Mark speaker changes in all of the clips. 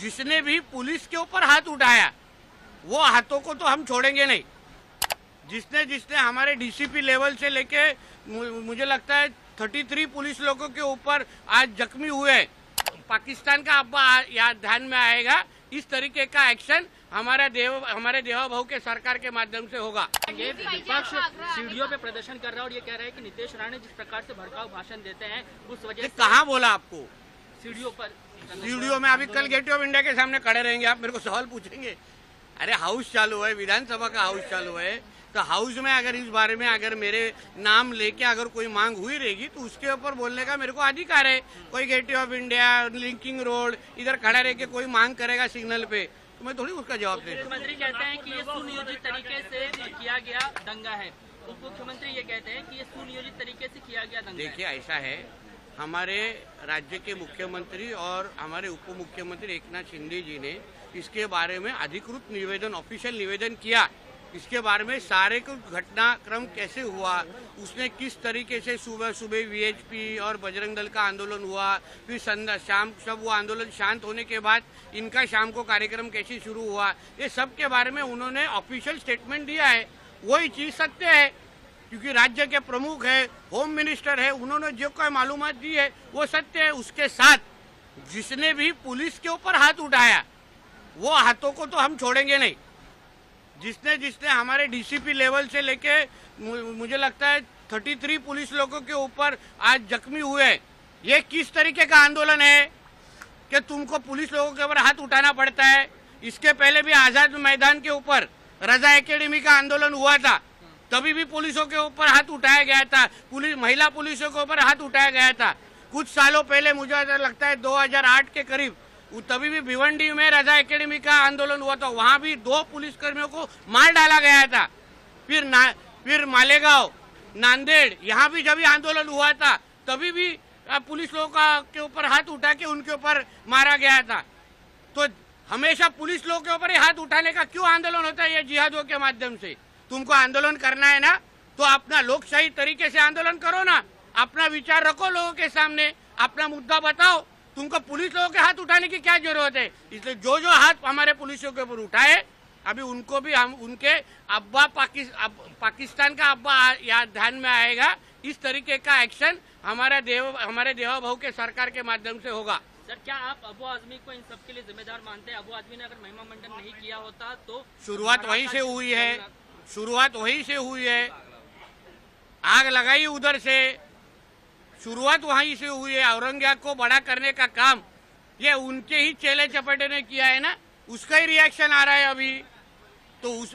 Speaker 1: जिसने भी पुलिस के ऊपर हाथ उठाया वो हाथों को तो हम छोड़ेंगे नहीं। जिसने जिसने हमारे डीसीपी लेवल से लेके मुझे लगता है 33 पुलिस लोगों के ऊपर आज जख्मी हुए, पाकिस्तान का अब्बा याद ध्यान में आएगा। इस तरीके का एक्शन हमारे देवा भाव के सरकार के माध्यम से होगा।
Speaker 2: ये विपक्ष सीढ़ियों पे प्रदर्शन कर रहा है और ये कह रहा है कि नीतीश राणे जिस प्रकार से भड़काऊ भाषण देते हैं उस वजह से
Speaker 1: कहाँ बोला आपको?
Speaker 2: सीढ़ियों पर,
Speaker 1: सीढ़ियों में अभी कल गेट ऑफ इंडिया के सामने खड़े रहेंगे आप, मेरे को सवाल पूछेंगे? अरे हाउस चालू है, विधानसभा का हाउस चालू है, तो हाउस में अगर इस बारे में अगर मेरे नाम लेके अगर कोई मांग हुई रहेगी तो उसके ऊपर बोलने का मेरे को अधिकार है। कोई gate of India, linking road इधर खड़ा रह के कोई मांग करेगा सिग्नल पे तो मैं थोड़ी उसका जवाब दे।
Speaker 2: मुख्यमंत्री कहते हैं कि ये सुनियोजित तरीके से किया गया दंगा है। उप मुख्यमंत्री ये कहते हैं कि ये सुनियोजित तरीके से किया गया दंगा।
Speaker 1: देखिए ऐसा है, हमारे राज्य के मुख्यमंत्री और हमारे उप मुख्यमंत्री एकनाथ शिंदे जी ने इसके बारे में अधिकृत निवेदन, ऑफिशियल निवेदन किया। इसके बारे में सारे को घटनाक्रम कैसे हुआ, उसने किस तरीके से सुबह सुबह वीएचपी और बजरंग दल का आंदोलन हुआ, फिर शाम सब वो आंदोलन शांत होने के बाद इनका शाम को कार्यक्रम कैसे शुरू हुआ, ये सब के बारे में उन्होंने ऑफिशियल स्टेटमेंट दिया है। वही चीज सत्य है क्योंकि राज्य के प्रमुख है, होम मिनिस्टर है, उन्होंने जो कोई मालूमात दी है वो सत्य है। उसके साथ जिसने भी पुलिस के ऊपर हाथ उठाया वो हाथों को तो हम छोड़ेंगे नहीं। जिसने जिसने हमारे डीसीपी लेवल से लेके मुझे लगता है 33 पुलिस लोगों के ऊपर आज जख्मी हुए, ये किस तरीके का आंदोलन है कि तुमको पुलिस लोगों के ऊपर हाथ उठाना पड़ता है? इसके पहले भी आजाद मैदान के ऊपर रजा एकेडमी का आंदोलन हुआ था, तभी भी पुलिसों के ऊपर हाथ उठाया गया था, महिला पुलिसों के ऊपर हाथ उठाया गया था। कुछ सालों पहले मुझे लगता है 2008 के करीब तभी भी भिवंडी में रजा एकेडमी का आंदोलन हुआ था, वहां भी 2 पुलिसकर्मियों को मार डाला गया था। फिर मालेगांव, नांदेड़, यहाँ भी जब आंदोलन हुआ था तभी भी पुलिस लोगों के ऊपर हाथ उठा के उनके ऊपर मारा गया था। तो हमेशा पुलिस लोगों के ऊपर हाथ उठाने का क्यों आंदोलन होता है? ये जिहादों के माध्यम से तुमको आंदोलन करना है ना तो अपना लोकशाही तरीके से आंदोलन करो ना, अपना विचार रखो लोगों के सामने, अपना मुद्दा बताओ। तुमको पुलिस लोगों के हाथ उठाने की क्या जरूरत है? इसलिए जो हाथ हमारे पुलिसों के ऊपर उठाए अभी उनको भी हम उनके अब्बा पाकिस्तान का अब्बा याद ध्यान में आएगा। इस तरीके का एक्शन हमारे देवा भाव के सरकार के माध्यम से होगा।
Speaker 2: सर, क्या आप अबू आजमी को इन सब के लिए जिम्मेदार मानते हैं? अबू आजमी ने अगर महिमा मंडन नहीं किया होता तो
Speaker 1: शुरुआत वहीं से हुई है, आग लगाई उधर से, शुरुआत वहीं से हुई है। औरंगजेब को बड़ा करने का काम ये उनके ही चेले चपेटे ने किया है ना, उसका ही रिएक्शन आ रहा है अभी। तो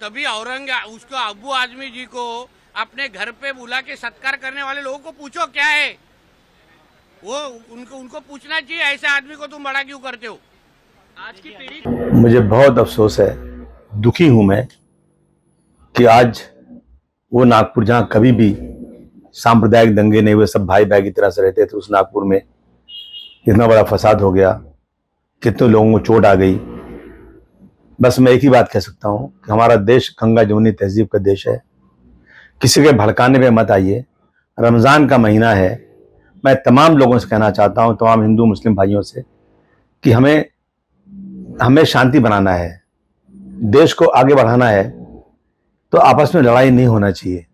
Speaker 1: तभी औरंगजेब उसको अबू आजमी जी को अपने घर पे बुला के सत्कार करने वाले लोगों को पूछो क्या है वो, उनको पूछना चाहिए ऐसे आदमी को तुम बड़ा क्यों करते हो?
Speaker 2: आज की पीढ़ी,
Speaker 3: मुझे बहुत अफसोस है, दुखी हूं मैं कि आज वो नागपुर जहां कभी भी सांप्रदायिक दंगे नहीं हुए, सब भाई भाई की तरह से रहते थे, उस नागपुर में इतना बड़ा फसाद हो गया, कितने लोगों को चोट आ गई। बस मैं एक ही बात कह सकता हूं कि हमारा देश गंगा जमुनी तहजीब का देश है, किसी के भड़काने पे मत आइए। रमज़ान का महीना है, मैं तमाम लोगों से कहना चाहता हूं, तमाम हिंदू मुस्लिम भाइयों से कि हमें शांति बनाना है, देश को आगे बढ़ाना है, तो आपस में लड़ाई नहीं होना चाहिए।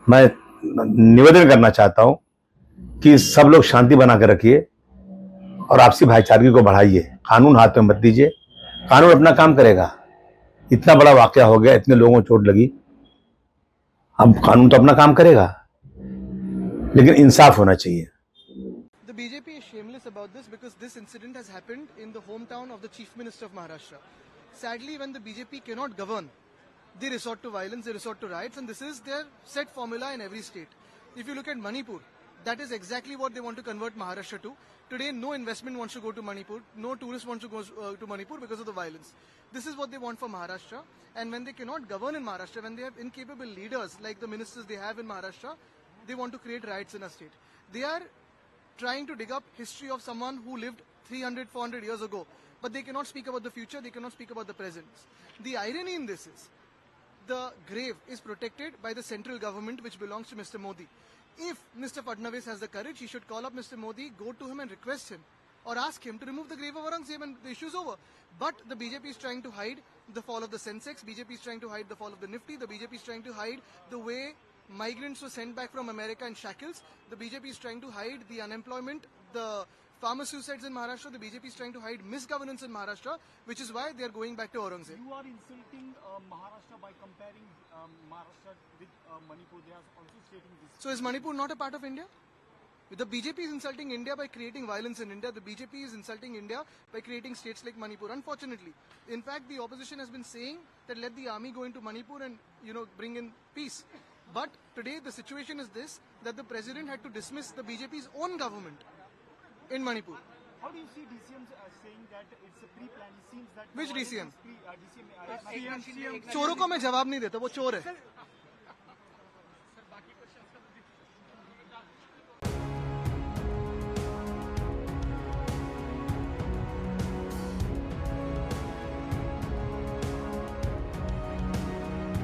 Speaker 3: मैं निवेदन करना चाहता हूं कि सब लोग शांति बना कर रखिए और आपसी भाईचारगी को बढ़ाइए। कानून हाथ में मत दीजिए, कानून अपना काम करेगा। इतना बड़ा वाकया हो गया, इतने लोगों को चोट लगी, अब कानून तो अपना काम करेगा, लेकिन इंसाफ होना चाहिए।
Speaker 4: The BJP is shameless about this because this incident has happened in the hometown of the Chief Minister of Maharashtra. Sadly, when the BJP cannot govern, they resort to violence, they resort to riots, and this is their set formula in every state. If you look at Manipur, that is exactly what they want to convert Maharashtra to. Today, no investment wants to go to Manipur, no tourist wants to go to Manipur because of the violence. This is what they want for Maharashtra, and when they cannot govern in Maharashtra, when they have incapable leaders like the ministers they have in Maharashtra, they want to create riots in a state. They are trying to dig up history of someone who lived 300, 400 years ago, but they cannot speak about the future, they cannot speak about the present. The irony in this is, the grave is protected by the central government which belongs to Mr. Modi. If Mr. Fadnavis has the courage, he should call up Mr. Modi, go to him and request him or ask him to remove the grave of Aurangzeb and the issue is over. But the BJP is trying to hide the fall of the Sensex, BJP is trying to hide the fall of the Nifty, the BJP is trying to hide the way migrants were sent back from America in shackles, the BJP is trying to hide the unemployment, the farmer suicides in Maharashtra, the BJP is trying to hide misgovernance in Maharashtra, which is why they are going back to Aurangzeb.
Speaker 5: You are insulting Maharashtra by comparing Maharashtra with Manipur. They are also stating this.
Speaker 4: So is Manipur not a part of India? The BJP is insulting India by creating violence in India. The BJP is insulting India by creating states like Manipur, unfortunately. In fact, the opposition has been saying that let the army go into Manipur and, bring in peace. But today the situation is this, that the president had to dismiss the BJP's own government in Manipur.
Speaker 5: How do you see DCM saying that it's a pre-planned? It seems that
Speaker 4: Which DCM?
Speaker 5: DCM.
Speaker 4: चोरों को मैं जवाब नहीं देता, वो चोर है.